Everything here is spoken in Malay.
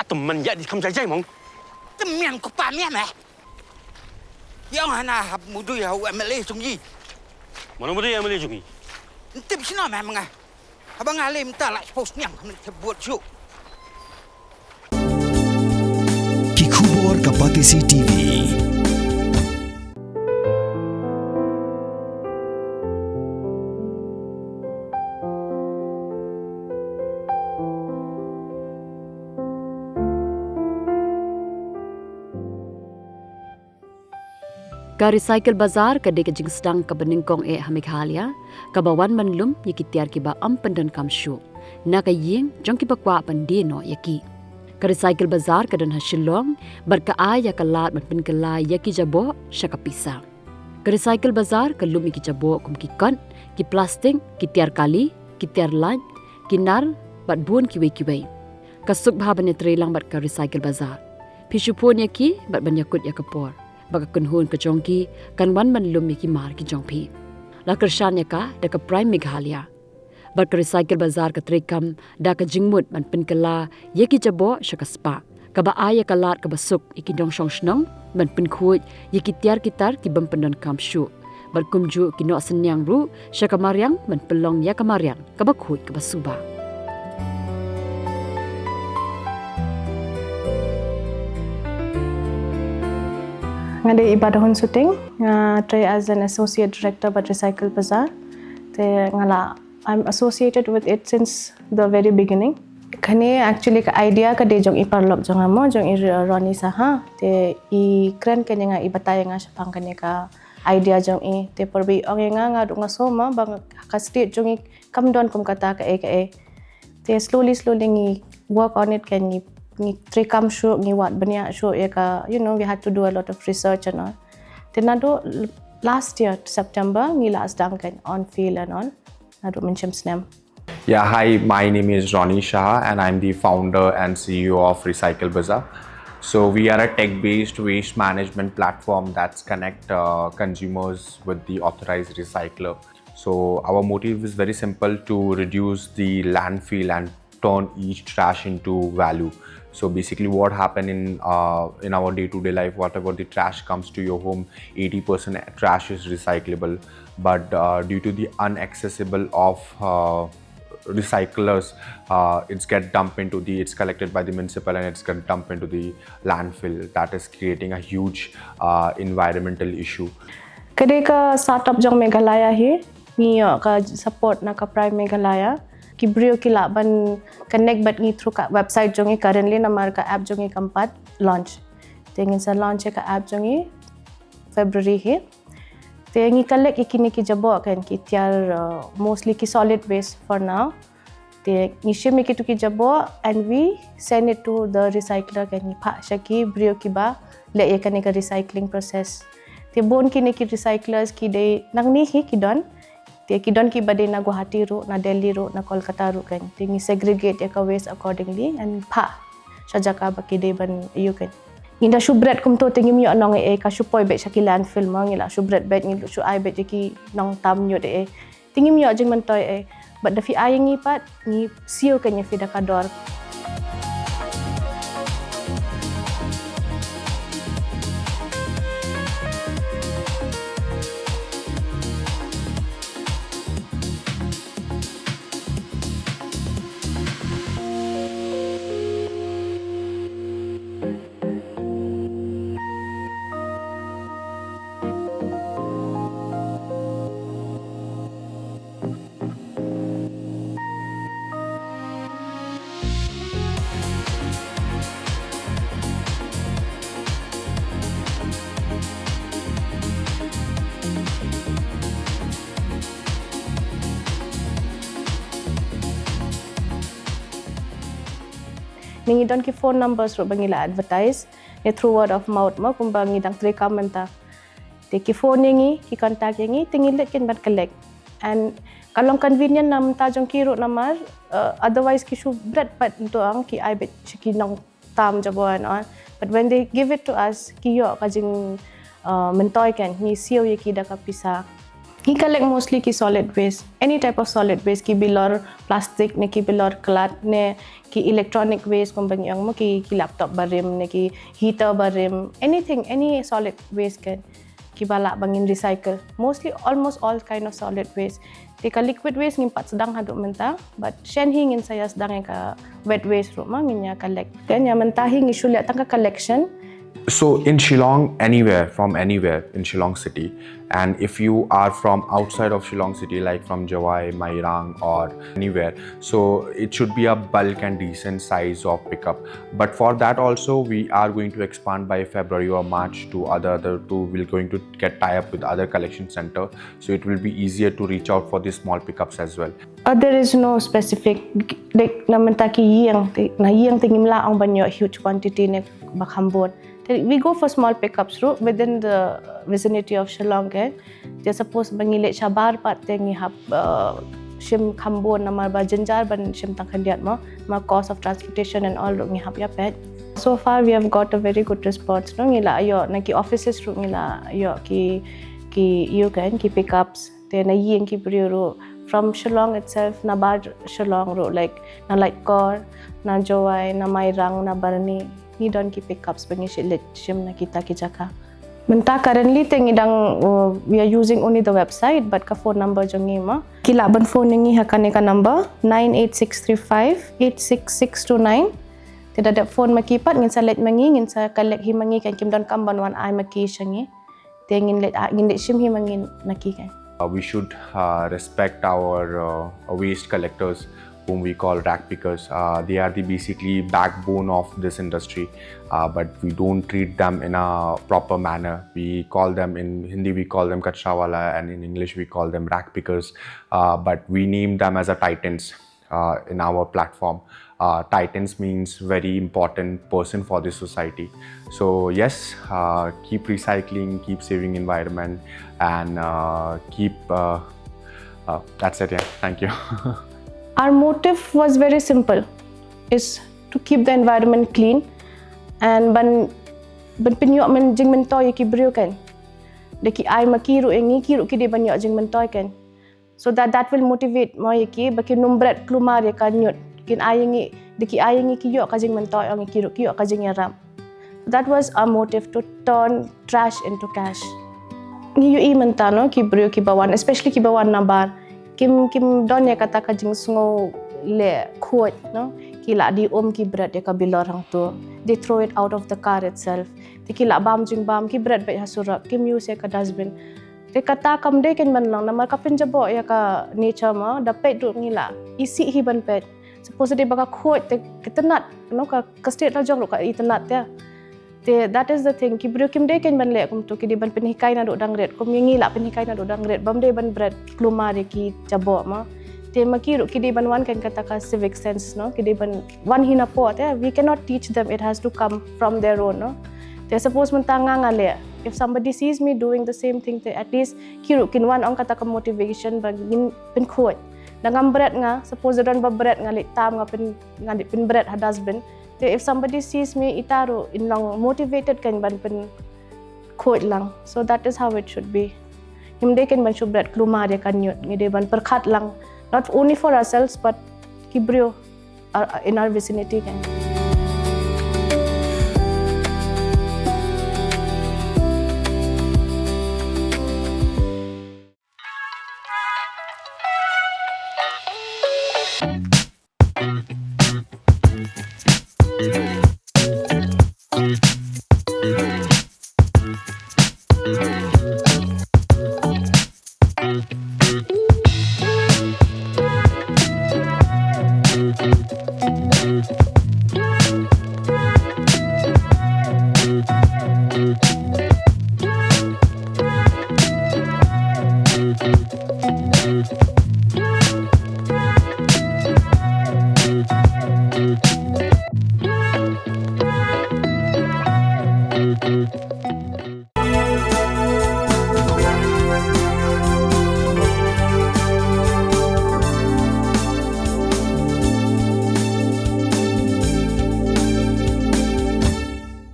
teman ya di kamar saya mong. Teman ko pa miya meh. Yang hana mudu ya MLA sungi. Mana muda yang boleh jungi? Tip sino meh mga. Abang alim ta la post nyang buat show. Kikubor Kapatisi TV. Ka recycle bazar ka de jing sedang ka beningkong Hamikhalia ka bawan manlum yaki tiar ki ba ampendan kamshu na ka ying jong ki bakwa pandino yaki ka recycle bazar ka dan hasilong barka aya ka lat man kala yaki jabo syaka Pisa ka recycle bazar ka lum ki jabo kum ki kan ki plastik ki tiar kali ki tiar lan ki nar bat bun ki we ka suk bhaban trelang bat ka recycle bazar pishupon yaki bat banyakut yakapor baka kunhun ka jongki kan wan man lum ki mar ki jongpi la kershanya ka da ka prime Meghalaya bar ka recycle bazar ka trekam da ka jingmut man pinkala yeki jabo shaka spa ka ba aya ka lat ka basuk iki dong shong shnong man pinkhut yeki tiar kitar ki bampendan kamshu bar kumju ki no senyang ru shaka maryang man pelong ya ka maryang ka bakhut ka basuba Ngade ibadahon shooting try as an associate director but recycle bazaar te ngala I'm associated with it since the very beginning khane actually ka idea ka de jong iparlok jong amo jong i roni sa ha te I kren kanya nga ibatay nga sa pang kanya ka idea jong i te porbi ong nga nga soma bang ka state jong I kamdon kum kata ka te slowly ngi work on it kan ni trekam show ni wat banya show ya ka we had to do a lot of research and all tenado last year September ni last kan on field and all nado mention name. Yeah, hi, my name is Ronnie Shah and I'm the founder and CEO of Recycle Bazaar. So we are a tech-based waste management platform that's connect consumers with the authorized recycler. So our motive is very simple, to reduce the landfill and turn each trash into value. So basically what happen in our day-to-day life, whatever the trash comes to your home, 80% trash is recyclable, but due to the inaccessible of recyclers, it's collected by the municipal and it's get dumped into the landfill. That is creating a huge environmental issue. Kade ka startup jong Meghalaya hi ni ka support na ka prime Meghalaya ki brio ki laban connect bat ngi through ka website jongi currently namar ka app jongi kampat launch tengin sa launch ka app jongi February hi tengi collect ikini ki jabo kan ki tiar mostly ki solid waste for now te ngi shimi ki to ki jabo and we send it to the recycler kan ni pha shaki brio ki ba le ye kan ka recycling process te bon ki ni ki recyclers ki de nangni hi ki don te kidon ki bade na Guwahati ro na Delhi ro na Kolkata ro kan tingi segregate ya ka waste accordingly and pha sajaka ba ki de ban you kan inda shu Bret kum to tingi mi anong ka shu poi be shaki landfill ma ngila shu Bret bet ngi shu ai bet ki nong tam yo de tingi mi jing man toy but da fi ai ngi pat ni sio kan ya fi da ka dor ningi don ki phone numbers ro bangila advertise ne through word of mouth ma kum bangi dang tre kamenta te ki phone ngi ki contact ngi tingi let ken bat collect and kalong convenient nam ta jong ki ro namar otherwise ki shu Bret pat to ang ki ai bet ki nong tam jaboan on but when they give it to us ki yo ka jing mentoy kan ni sio ye ki da ka Pisa He collect mostly ki solid waste, any type of solid waste, ki bilor plastic ne, ki bilor cloth ne, ki electronic waste kung bang yang mo ki laptop barim ne, ki heater barim, anything, any solid waste kan ki balak bangin recycle. Mostly almost all kind of solid waste. Tika liquid waste ngimpat sedang haduk mentah, but shen hi ngin saya sedang ka wet waste rumah nginya collect. Kan yang mentah hi ngisuliat tangka collection. So in Shillong, from anywhere in Shillong city, and if you are from outside of Shillong city, like from Jawai, Mairang or anywhere, so it should be a bulk and decent size of pickup. But for that also, we are going to expand by February or March to we're going to get tie up with other collection center. So it will be easier to reach out for these small pickups as well. There is no specific, like namentaki yang tingimla ang banyo huge quantity ne bakhambon. We go for small pickups within the vicinity of Shillong. They suppose bangilit shabar pat tengi hap shim khambon namar ba jenjar ban shim tangkandiat ma cost of transportation and all ngi hap ya pet. So far we have got a very good response no ngila ayo naki offices ngila ayo ki you kan ki pickups te na ying ki brio from Shillong itself na bar Shillong like na Lightcore na Jawai na Mairang na Barni ni don ki pickups bangi shilit shim na kita ki jaka. Menta currently tengidang we are using only the website but ka phone number jongi ma Kylla ban phone ngi hakane ka number 98635 86629. Tidak ada phone makipat ngin sa let mangi ngin sa collect hi mangi kan kim don kamban wan ai maki shangi. Tengin let shim hi mangin naki kan. We should respect our waste collectors, whom we call rack pickers. They are the basically backbone of this industry, but we don't treat them in a proper manner. We call them in Hindi, we call them kachrawala, and in English we call them rack pickers. But we name them as a titans in our platform. Titans means very important person for the society. So yes, keep recycling, keep saving environment, and keep. That's it. Yeah, thank you. Our motive was very simple, is to keep the environment clean and ban pinyok men jing mentoy ki brio kan. Deki ai makiru engi kiru ki de banyok jing mentoy kan. So that will motivate mo ki baki numbret klumar ya kan nyut. Kin ayengi deki ayengi ki yok ka jing mentoy ang kiru ki yok ka jing yaram. That was our motive, to turn trash into cash. Ngi yu mentano ki brio ki bawan, especially ki bawan nabar. Kim don ya kata ka jing sngo le khot no Kylla di ki Bret ya ka bilorang tu, they throw it out of the car itself. Ti Kylla bam jing bam ki Bret ba hasura kim use ya ka dustbin. Te kata kam de ken ban lang namar ka pinjabo ya ka nature ma dapat du ngila isi hi ban pet. Suppose de baka khot te kitanat no ka state la jong lo ka itanat ya. That is the thing. Ki brio kim de ken ban le kum tu ki de ban penhikai na do dangret kum yangi la penhikai na do dangret bam de ban Bret klumar ki jabo ma te makiru ki de ban wan kan kata ka civic sense no ki de ban wan hina pot ya. We cannot teach them, it has to come from their own no. Te suppose mentanga ngale if somebody sees me doing the same thing te at least kiru kin wan ong kata ka motivation bang pen khot dangam Bret nga suppose don ba Bret nga tam nga pen Bret ha husband. If somebody sees me itaro in lang motivated kan ban pen khot lang. So that is how it should be. Himde kan ban Bret klumar ya kan nyut ngide ban perkhat lang, not only for ourselves but ki brio in our vicinity kan.